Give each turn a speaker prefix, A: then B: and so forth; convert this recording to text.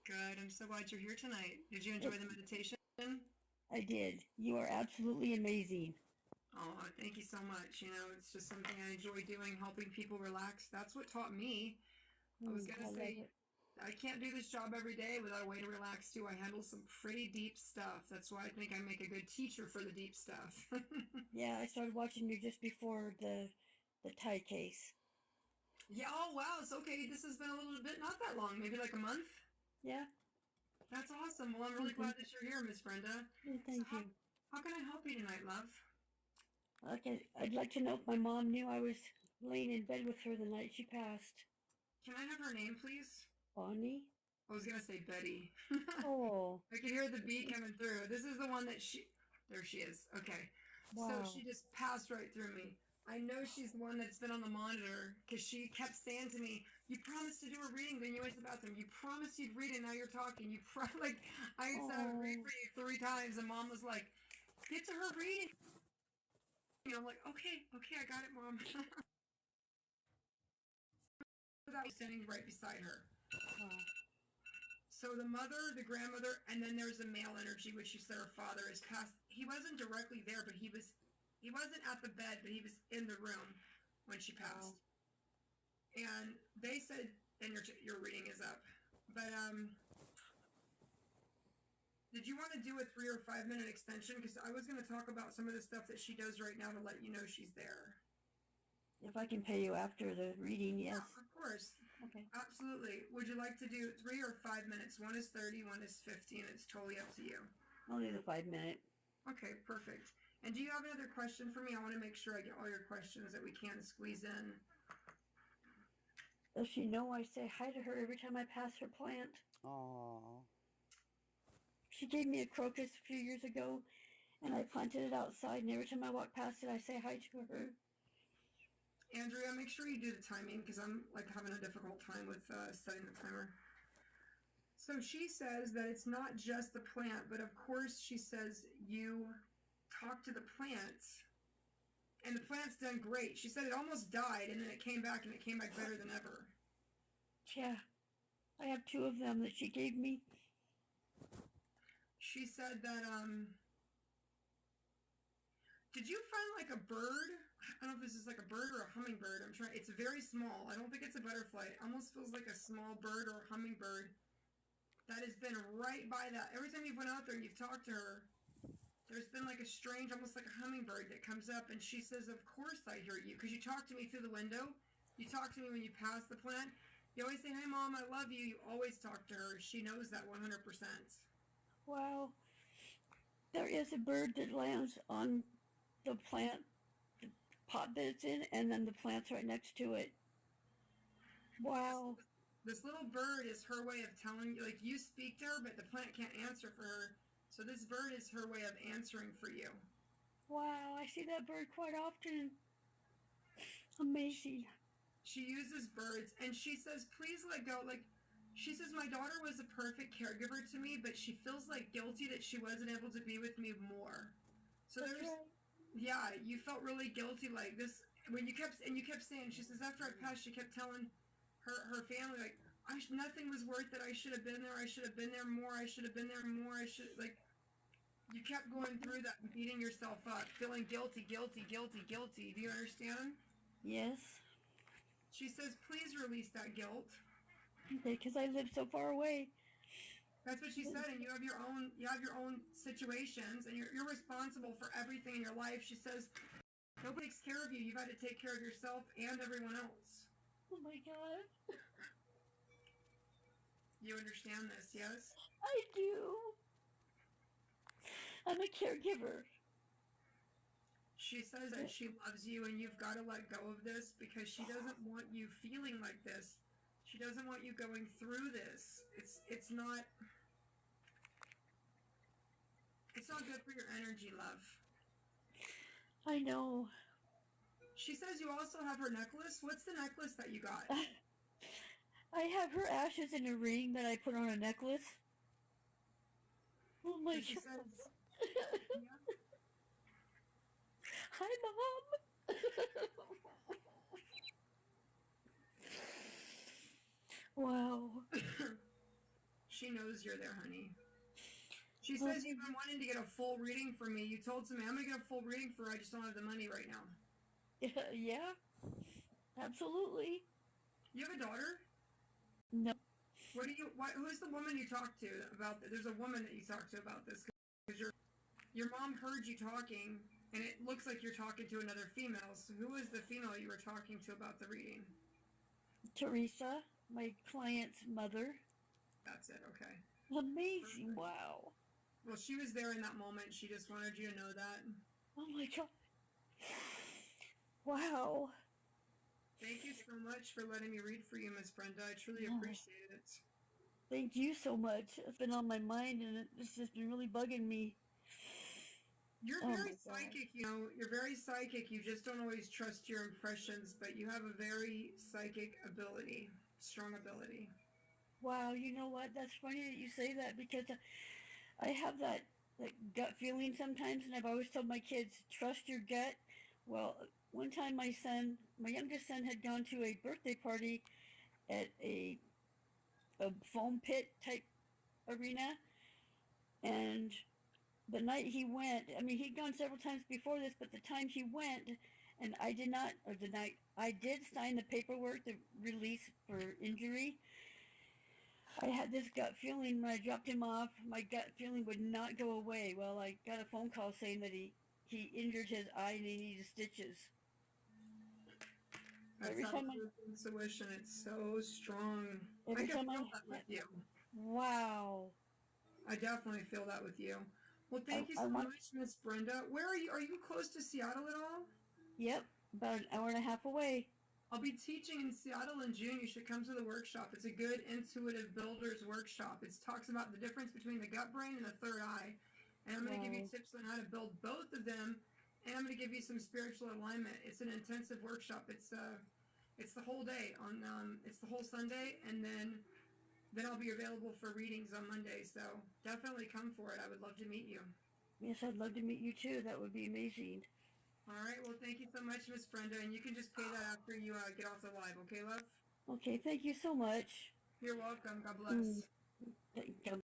A: Good. I'm so glad you're here tonight. Did you enjoy
B: It,
A: the meditation?
B: I did. You are absolutely amazing.
A: Oh, thank you so much. It's just something I enjoy doing, helping people relax. That's what taught me. I was going to
B: I love
A: say,
B: it.
A: I can't do this job every day without a way to relax too. I handle some pretty deep stuff. That's why I think I make a good teacher for the deep stuff.
B: Yeah, I started watching you just before the tie case.
A: Yeah, oh wow. It's okay. This has been a little bit, not that long, maybe like a month.
B: Yeah,
A: That's awesome. Well, I'm really glad
B: thank,
A: that you're here, Miss Brenda. So
B: thank you.
A: how can I help you tonight, love?
B: Okay, I'd like to know if my mom knew I was laying in bed with her the night she passed.
A: Can I have her name, please?
B: Bonnie?
A: I was gonna say Betty.
B: Oh,
A: I could hear the B coming through. This is the one that she. There she is. Okay. So she
B: wow.
A: just passed right through me. I know she's the one that's been on the monitor because she kept saying to me, "You promised to do a reading, then you went to the bathroom. You promised you'd read it. Now you're talking. Like I had said I would read for
B: Oh,
A: you 3 times, and Mom was like, "Get to her reading." I'm like, "Okay, okay, I got it, Mom." I was standing right beside her.
B: wow.
A: So the mother, the grandmother, and then there's the male energy, which you said her father is passed. He wasn't directly there, but he was. He wasn't at the bed, but he was in the room when she
B: Wow.
A: passed. And they said, and your reading is up. But did you want to do a 3 or 5 minute extension? Because I was going to talk about some of the stuff that she does right now to let you know she's there.
B: If I can pay you after the reading,
A: Yeah,
B: yes.
A: of course.
B: Okay.
A: Absolutely. Would you like to do 3 or 5 minutes? One is 30, one is 15. It's totally up to you.
B: Only the 5 minute.
A: Okay, perfect. And do you have another question for me? I want to make sure I get all your questions that we can squeeze in.
B: Does she know I say hi to her every time I pass her plant?
C: Oh,
B: She gave me a crocus a few years ago, and I planted it outside, and every time I walk past it, I say hi to her.
A: Andrea, make sure you do the timing because I'm like having a difficult time with setting the timer. So she says that it's not just the plant, but of course she says you talk to the plant, and the plant's done great. She said it almost died, and then it came back, and it came back better than ever.
B: Yeah, I have two of them that she gave me.
A: She said that did you find like a bird? I don't know if this is like a bird or a hummingbird. I'm trying. It's very small. I don't think it's a butterfly. It almost feels like a small bird or a hummingbird that has been right by that. Every time you've went out there and you've talked to her, there's been like a strange, almost like a hummingbird that comes up, and she says, "Of course I hear you, because you talk to me through the window. You talk to me when you pass the plant. You always say, 'Hey, Mom, I love you.' You always talk to her. She knows that 100%."
B: Wow, there is a bird that lands on the plant, the pot that it's in, and then the plant's right next to it.
A: Yes,
B: Wow,
A: this little bird is her way of telling you, like you speak to her, but the plant can't answer for her. So this bird is her way of answering for you.
B: wow, I see that bird quite often.
A: She,
B: Amazing.
A: she uses birds, and she says, "Please let go." Like she says, "My daughter was a perfect caregiver to me, but she feels like guilty that she wasn't able to be with me more." So
B: That's
A: there's,
B: right.
A: yeah, you felt really guilty like this when you kept saying. She says after I passed, she kept telling her family like, nothing was worth it. I should have been there. I should have been there more. I should have been there more. I should like. You kept going through that and beating yourself up, feeling guilty, guilty, guilty, guilty. Do you understand?
B: Yes.
A: She says, please release that guilt.
B: Okay, because I live so far away.
A: That's what she said, and you have your own situations, and you're responsible for everything in your life. She says, nobody takes care of you. You've had to take care of yourself and everyone else.
B: Oh my God.
A: You understand this, yes?
B: I do. I'm a caregiver.
A: She says that she loves you and you've got to let go of this because she doesn't want you feeling like this. She doesn't want you going through this. It's not good for your energy, love.
B: I know.
A: She says you also have her necklace. What's the necklace that you got?
B: I have her ashes in a ring that I put on a necklace. Oh my
A: So she
B: God.
A: says, yeah.
B: Hi, Mom. Wow.
A: She knows you're there, honey. She
B: Well,
A: says you've been wanting to get a full reading from me. You told somebody, I'm going to get a full reading for her. I just don't have the money right now.
B: yeah, absolutely.
A: You have a daughter?
B: No.
A: Who's the woman you talked to about this? There's a woman that you talked to about this. Because your mom heard you talking, and it looks like you're talking to another female. So who is the female you were talking to about the reading?
B: Teresa, my client's mother.
A: That's it, okay.
B: Amazing,
A: Perfect.
B: wow.
A: Well, she was there in that moment. She just wanted you to know that.
B: Oh my god. Wow.
A: Thank you so much for letting me read for you, Miss Brenda. I truly
B: Oh,
A: appreciate it.
B: thank you so much. It's been on my mind and it's just been really bugging me.
A: You're
B: Oh
A: very
B: my god.
A: psychic, you know. You're very psychic. You just don't always trust your impressions, but you have a very psychic ability, strong ability.
B: Wow, you know what? That's funny that you say that because I have that gut feeling sometimes, and I've always told my kids, trust your gut. Well, one time my youngest son, had gone to a birthday party at a foam pit type arena, and the night he went, I mean, he'd gone several times before this, but the time he went, and I did not, or the night, I did sign the paperwork, the release for injury. I had this gut feeling when I dropped him off. My gut feeling would not go away. Well, I got a phone call saying that he injured his eye and he needed stitches.
A: That's
B: Every
A: that
B: time I,
A: intuition. It's so strong. I
B: every
A: can
B: time I,
A: feel that with you.
B: wow.
A: I definitely feel that with you. Well, thank you
B: I
A: so
B: want,
A: much, Miss Brenda. Where are you? Are you close to Seattle at all?
B: yep, about an hour and a half away.
A: I'll be teaching in Seattle in June. You should come to the workshop. It's a good intuitive builders workshop. It talks about the difference between the gut brain and the third eye. And I'm going to give you
B: Wow.
A: tips on how to build both of them. And I'm going to give you some spiritual alignment. It's an intensive workshop. It's the whole day it's the whole Sunday, and then I'll be available for readings on Monday. So definitely come for it. I would love to meet you.
B: Yes, I'd love to meet you too. That would be amazing.
A: All right. Well, thank you so much, Miss Brenda, and you can just pay that after you get off the live. Okay, love?
B: Okay, thank you so much.
A: You're welcome. God
B: Mm,
A: bless.
B: God